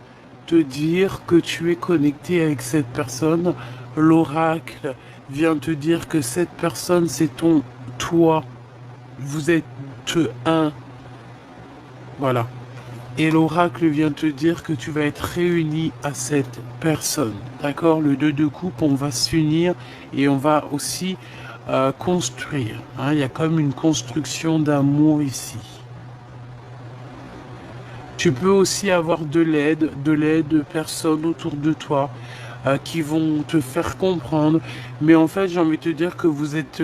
te dire que tu es connecté avec cette personne. L'oracle vient te dire que cette personne, c'est toi. Vous êtes un. Voilà. Et l'oracle vient te dire que tu vas être réuni à cette personne. D'accord? Le 2 de coupe, on va s'unir et on va aussi construire. Hein, il y a comme une construction d'amour ici. Tu peux aussi avoir de l'aide de personnes autour de toi. qui vont te faire comprendre. Mais en fait, j'ai envie de te dire que vous êtes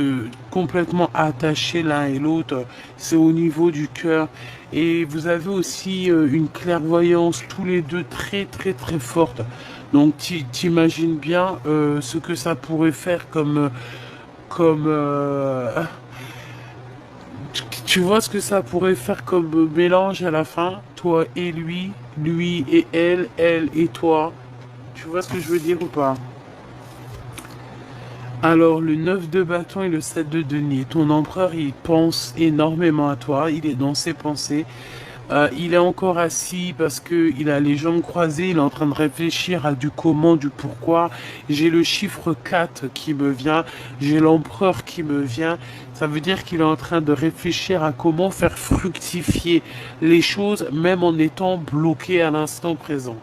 complètement attachés l'un et l'autre. C'est au niveau du cœur. Et vous avez aussi une clairvoyance tous les deux très très très forte. Donc t'imagines bien ce que ça pourrait faire comme tu vois ce que ça pourrait faire comme mélange à la fin, toi et lui et elle et toi. Tu vois ce que je veux dire ou pas? Alors, le 9 de bâton et le 7 de denier. Ton empereur, il pense énormément à toi. Il est dans ses pensées. Il est encore assis parce que il a les jambes croisées. Il est en train de réfléchir à du comment, du pourquoi. J'ai le chiffre 4 qui me vient. J'ai l'empereur qui me vient. Ça veut dire qu'il est en train de réfléchir à comment faire fructifier les choses, même en étant bloqué à l'instant présent.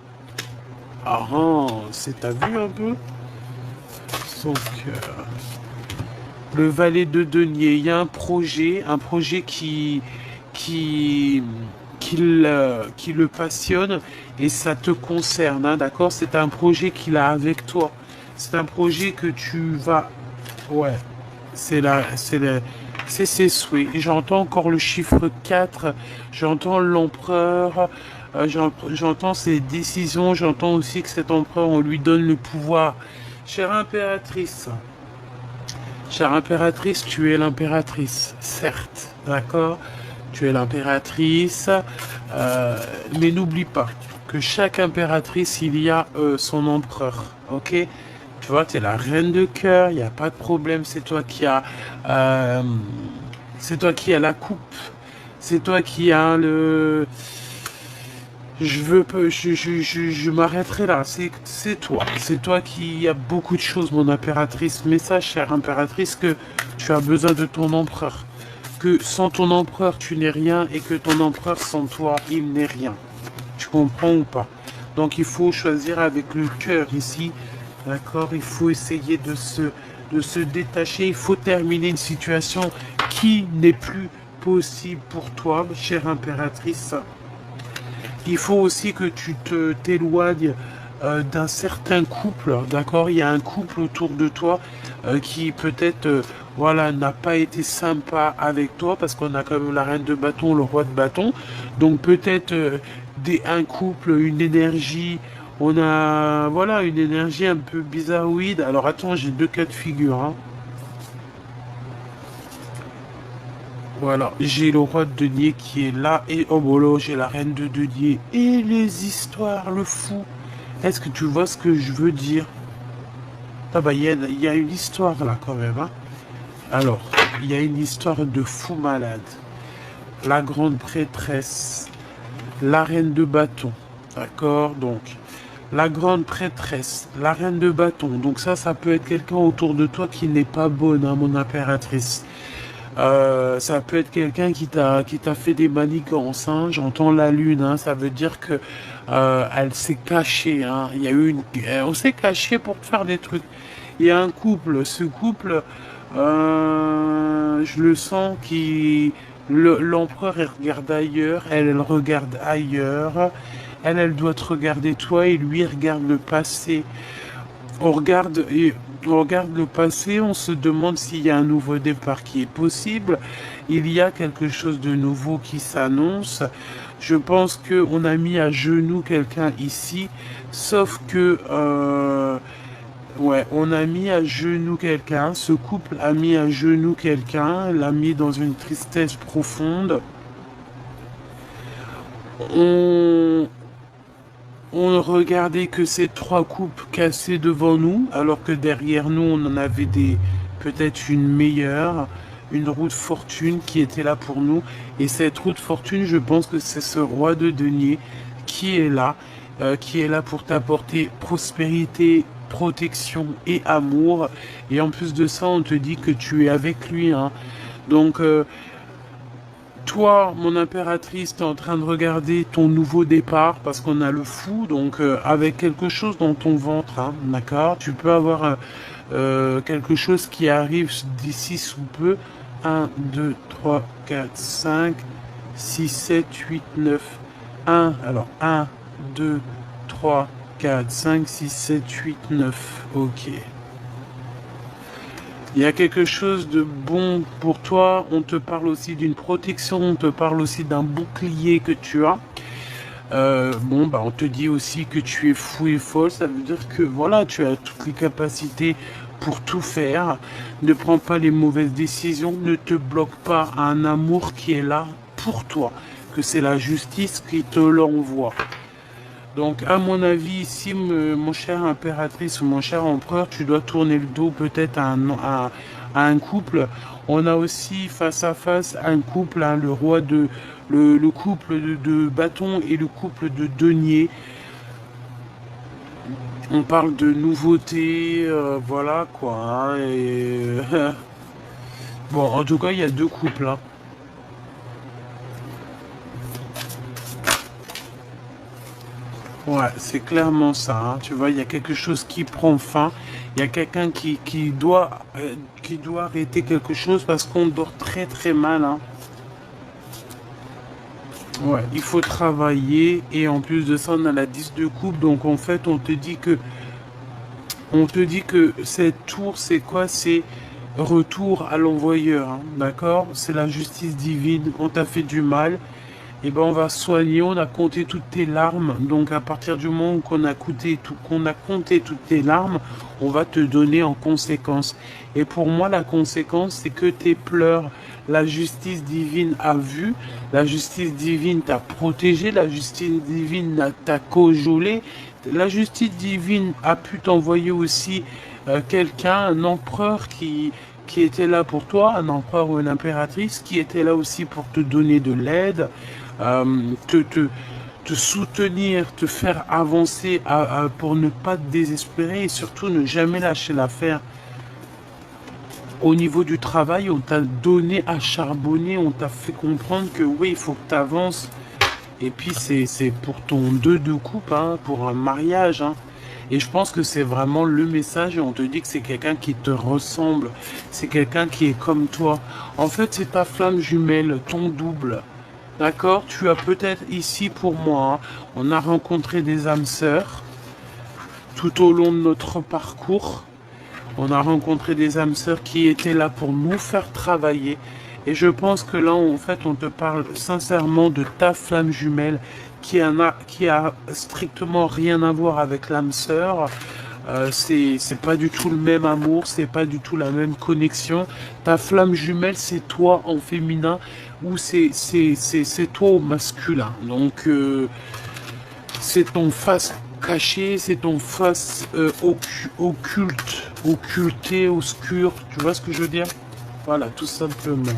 Ah, t'as vu un peu? Donc, le valet de denier, il y a un projet qui, qui le passionne et ça te concerne, hein, d'accord? C'est un projet qu'il a avec toi. C'est un projet que tu vas, ouais, c'est ses souhaits. Et j'entends encore le chiffre 4, j'entends l'empereur, j'entends ses décisions, j'entends aussi que cet empereur, on lui donne le pouvoir. Chère impératrice, tu es l'impératrice, certes, d'accord? Tu es l'impératrice, mais n'oublie pas que chaque impératrice, il y a son empereur, ok? Tu vois, tu es la reine de cœur, il n'y a pas de problème, euh, c'est toi qui as la coupe, c'est toi qui as le, je veux pas, je m'arrêterai là. C'est toi qui a beaucoup de choses, mon impératrice. Mais sache, chère impératrice, que tu as besoin de ton empereur. Que sans ton empereur, tu n'es rien et que ton empereur, sans toi, il n'est rien. Tu comprends ou pas? Donc il faut choisir avec le cœur ici. D'accord? Il faut essayer de se détacher. Il faut terminer une situation qui n'est plus possible pour toi, chère impératrice. Il faut aussi que tu t'éloignes d'un certain couple, d'accord? Il y a un couple autour de toi qui peut-être voilà, n'a pas été sympa avec toi parce qu'on a quand même la reine de bâton, le roi de bâton. Donc peut-être un couple, une énergie, on a voilà une énergie un peu bizarroïde. Alors attends, j'ai deux cas de figure, hein. Voilà, j'ai le roi de denier qui est là et oh bolo, j'ai la reine de denier et les histoires, le fou. Est-ce que tu vois ce que je veux dire? Ah bah il y a une histoire là quand même, hein. Alors, il y a une histoire de fou malade. La grande prêtresse, la reine de bâton, d'accord? Donc, la grande prêtresse, la reine de bâton. Donc ça peut être quelqu'un autour de toi qui n'est pas bonne, hein, mon impératrice. Ça peut être quelqu'un qui t'a fait des manigances, hein. J'entends la lune, hein. Ça veut dire que elle s'est cachée, hein. Il y a eu on s'est caché pour faire des trucs. Il y a un couple, ce couple, je le sens qui l'empereur il regarde ailleurs, elle regarde ailleurs. Elle doit te regarder toi et lui il regarde le passé. On regarde, on regarde le passé, on se demande s'il y a un nouveau départ qui est possible. Il y a quelque chose de nouveau qui s'annonce. Je pense que on a mis à genoux quelqu'un ici, sauf que ouais, on a mis à genoux quelqu'un. Ce couple a mis à genoux quelqu'un, l'a mis dans une tristesse profonde. On, On regardait que ces trois coupes cassées devant nous, alors que derrière nous, on en avait peut-être une meilleure, une roue de fortune qui était là pour nous. Et cette roue de fortune, je pense que c'est ce roi de denier qui est là pour t'apporter prospérité, protection et amour. Et en plus de ça, on te dit que tu es avec lui, hein. Donc, toi, mon impératrice, tu es en train de regarder ton nouveau départ parce qu'on a le fou, donc avec quelque chose dans ton ventre, hein, d'accord? Tu peux avoir quelque chose qui arrive d'ici sous peu. Un, 2, 3, 4, 5, 6, 7, 8, 9. Alors un, 2, 3, 4, 5, 6, 7, 8, 9. Ok. Il y a quelque chose de bon pour toi. On te parle aussi d'une protection. On te parle aussi d'un bouclier que tu as. Bon, bah, on te dit aussi que tu es fou et folle. Ça veut dire que voilà, tu as toutes les capacités pour tout faire. Ne prends pas les mauvaises décisions. Ne te bloque pas à un amour qui est là pour toi. Que c'est la justice qui te l'envoie. Donc, à mon avis, ici, mon cher impératrice ou mon cher empereur, tu dois tourner le dos peut-être à un couple. On a aussi face à face un couple, hein, le couple de bâton et le couple de denier. On parle de nouveautés, voilà quoi. Hein, bon, en tout cas, il y a deux couples. Hein. Ouais, c'est clairement ça. Hein. Tu vois, il y a quelque chose qui prend fin. Il y a quelqu'un qui doit arrêter quelque chose parce qu'on dort très très mal. Hein. Ouais, il faut travailler et en plus de ça, on a la 10 de coupe. Donc en fait, on te dit que cette tour, c'est quoi? C'est retour à l'envoyeur. Hein. D'accord? C'est la justice divine. On t'a fait du mal. Eh ben, on va soigner, on a compté toutes tes larmes. Donc, à partir du moment qu'on a compté toutes tes larmes, on va te donner en conséquence. Et pour moi, la conséquence, c'est que tes pleurs, la justice divine a vu, la justice divine t'a protégé, la justice divine t'a cajolé, la justice divine a pu t'envoyer aussi quelqu'un, un empereur qui était là pour toi, un empereur ou une impératrice, qui était là aussi pour te donner de l'aide, euh, te, te, te soutenir, te faire avancer pour ne pas te désespérer et surtout ne jamais lâcher l'affaire. Au niveau du travail, on t'a donné à charbonner, on t'a fait comprendre que oui, il faut que tu avances. Et puis c'est pour ton 2 de coupe, hein, pour un mariage. Hein. Et je pense que c'est vraiment le message et on te dit que c'est quelqu'un qui te ressemble. C'est quelqu'un qui est comme toi. En fait, c'est ta flamme jumelle, ton double. D'accord? Tu as peut-être ici pour moi, hein, on a rencontré des âmes sœurs tout au long de notre parcours. On a rencontré des âmes sœurs qui étaient là pour nous faire travailler. Et je pense que là, en fait, on te parle sincèrement de ta flamme jumelle qui a strictement rien à voir avec l'âme sœur. C'est pas du tout le même amour, c'est pas du tout la même connexion. Ta flamme jumelle, c'est toi en féminin ou c'est toi au masculin. Donc, c'est ton face caché, c'est ton face occulte, occulté, obscur. Tu vois ce que je veux dire? Voilà, tout simplement.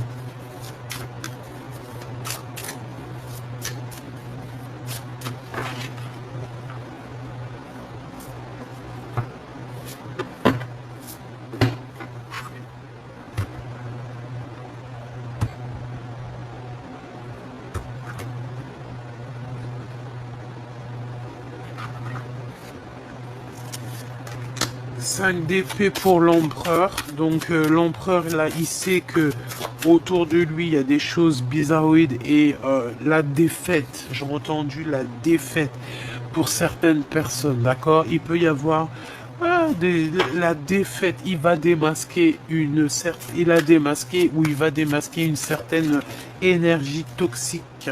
Cinq d'épée pour l'empereur. Donc l'empereur là, il sait que autour de lui il y a des choses bizarroïdes et la défaite. J'ai entendu la défaite pour certaines personnes. D'accord. Il peut y avoir la défaite. Il va démasquer il a démasqué ou il va démasquer une certaine énergie toxique.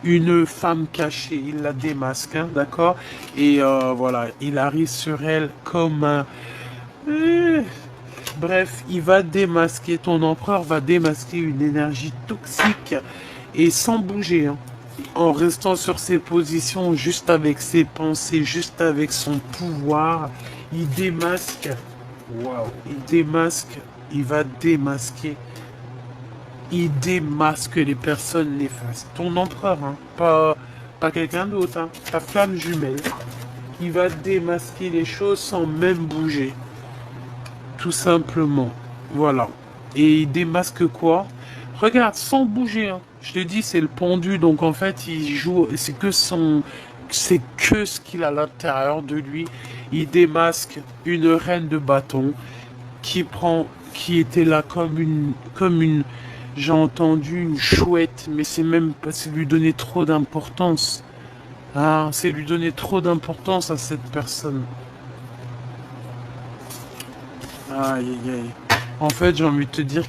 Une femme cachée, il la démasque, hein, d'accord? Et voilà, il arrive sur elle comme un... Bref, il va démasquer, ton empereur va démasquer une énergie toxique et sans bouger, hein, en restant sur ses positions, juste avec ses pensées, juste avec son pouvoir, il démasque, waouh, il démasque, il va démasquer, il démasque les personnes néfastes. Ton empereur, hein, pas quelqu'un d'autre, hein, ta flamme jumelle, il va démasquer les choses sans même bouger. Tout simplement. Voilà. Et il démasque quoi? Regarde, sans bouger. Hein. Je te dis, c'est le pendu. Donc en fait, il joue. C'est que ce qu'il a à l'intérieur de lui. Il démasque une reine de bâton qui était là comme une, j'ai entendu une chouette, mais c'est même pas, c'est lui donner trop d'importance. Ah, c'est lui donner trop d'importance à cette personne. Aïe, aïe, aïe. En fait, j'ai envie de te dire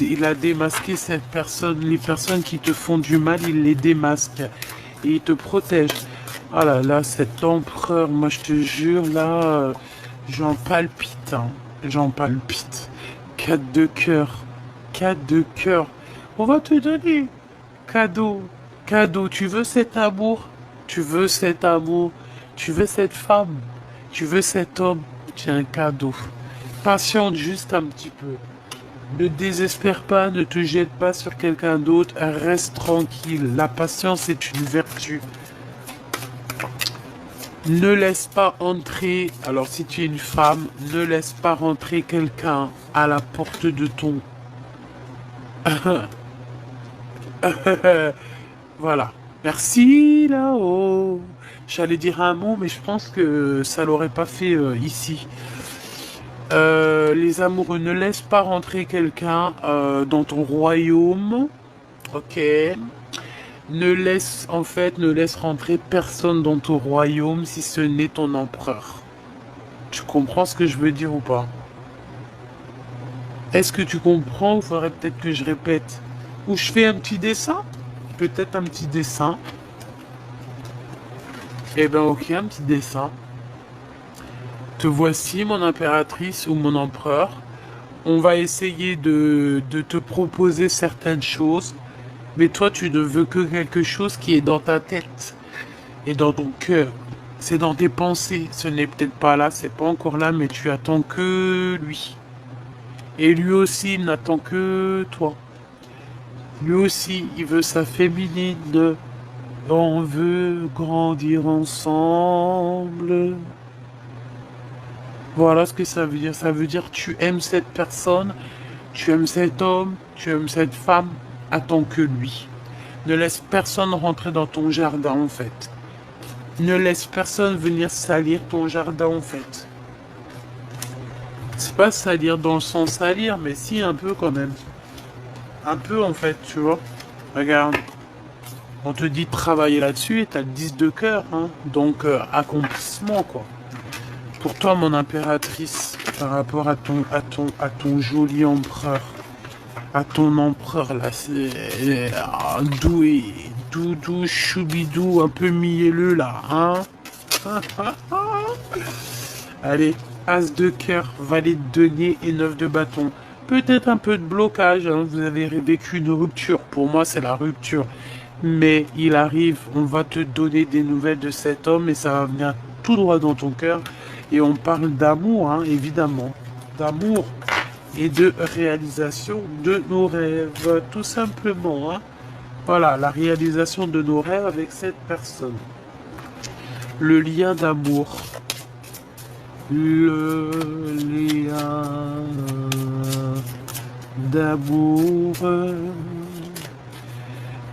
il a démasqué cette personne. Les personnes qui te font du mal, il les démasque. Et il te protège. Ah là là, cet empereur, moi je te jure, là, j'en palpite, hein. J'en palpite. 4 de cœur. 4 de cœur. On va te donner. Cadeau. Cadeau. Tu veux cet amour? Tu veux cet amour? Tu veux cette femme? Tu veux cet homme? Tu as un cadeau. Patiente juste un petit peu. Ne désespère pas, ne te jette pas sur quelqu'un d'autre, reste tranquille. La patience est une vertu. Ne laisse pas entrer, alors si tu es une femme, ne laisse pas rentrer quelqu'un à la porte de ton... Voilà. Merci là-haut. J'allais dire un mot, mais je pense que ça l'aurait pas fait ici. Les amoureux, ne laisse pas rentrer quelqu'un dans ton royaume. Ok. Ne laisse rentrer personne dans ton royaume si ce n'est ton empereur. Tu comprends ce que je veux dire ou pas? Est-ce que tu comprends ou faudrait peut-être que je répète? Ou je fais un petit dessin? Peut-être un petit dessin. Eh ben ok, un petit dessin. Te voici, mon impératrice ou mon empereur. On va essayer de te proposer certaines choses. Mais toi, tu ne veux que quelque chose qui est dans ta tête et dans ton cœur. C'est dans tes pensées. Ce n'est peut-être pas là, c'est pas encore là, mais tu attends que lui. Et lui aussi, il n'attend que toi. Lui aussi, il veut sa féminine. On veut grandir ensemble. Voilà ce que ça veut dire. Ça veut dire tu aimes cette personne, tu aimes cet homme, tu aimes cette femme. Attends que lui. Ne laisse personne rentrer dans ton jardin en fait. Ne laisse personne venir salir ton jardin en fait. C'est pas salir dans le sens salir, mais si un peu quand même. Un peu en fait, tu vois. Regarde. On te dit de travailler là-dessus et t'as le 10 de cœur, hein. Donc accomplissement quoi. Pour toi mon impératrice, par rapport à ton joli empereur. À ton empereur là, c'est doué, doudou, choubidou, un peu mielleux là, hein. Allez, as de cœur, valet de denier et 9 de bâton. Peut-être un peu de blocage, hein, vous avez vécu une rupture, pour moi c'est la rupture. Mais il arrive, on va te donner des nouvelles de cet homme et ça va venir tout droit dans ton cœur. Et on parle d'amour, hein, évidemment. D'amour et de réalisation de nos rêves, tout simplement. Hein. Voilà, la réalisation de nos rêves avec cette personne. Le lien d'amour. Le lien d'amour.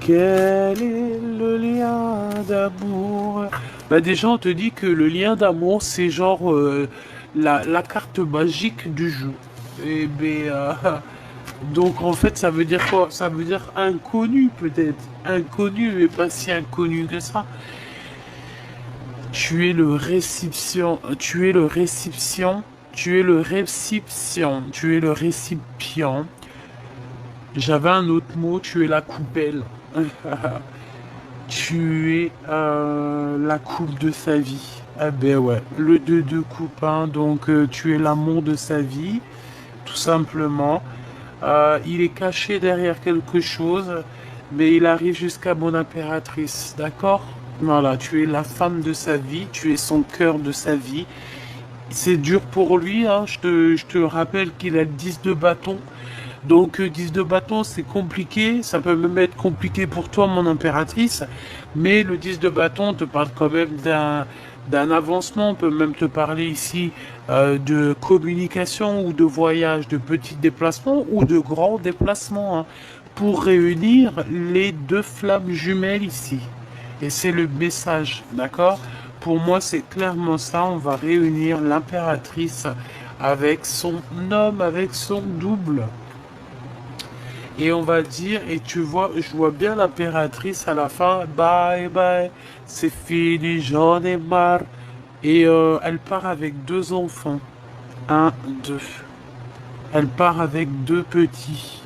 Quel est le lien d'amour? Bah déjà, on te dit que le lien d'amour, c'est genre la carte magique du jeu. Et ben, donc en fait, ça veut dire quoi? Ça veut dire inconnu peut-être. Inconnu, mais pas si inconnu que ça. Tu es le récipient. Tu es le récipient. Tu es le récipient. Tu es le récipient. J'avais un autre mot. Tu es la coupelle. Tu es la coupe de sa vie. Ah ben ouais, le 2 de coupe, hein, donc tu es l'amour de sa vie, tout simplement. Il est caché derrière quelque chose, mais il arrive jusqu'à mon impératrice, d'accord? Voilà, tu es la femme de sa vie, tu es son cœur de sa vie. C'est dur pour lui, hein, je te rappelle qu'il a le 10 de bâton. Donc 10 de bâton, c'est compliqué, ça peut même être compliqué pour toi, mon impératrice, mais le 10 de bâton te parle quand même d'un avancement, on peut même te parler ici de communication ou de voyage, de petits déplacements ou de grands déplacements, hein, pour réunir les deux flammes jumelles ici. Et c'est le message, d'accord? Pour moi, c'est clairement ça, on va réunir l'impératrice avec son homme, avec son double. Et on va dire, et tu vois, je vois bien l'impératrice à la fin, bye bye, c'est fini, j'en ai marre. Et elle part avec deux enfants. Un, deux. Elle part avec deux petits.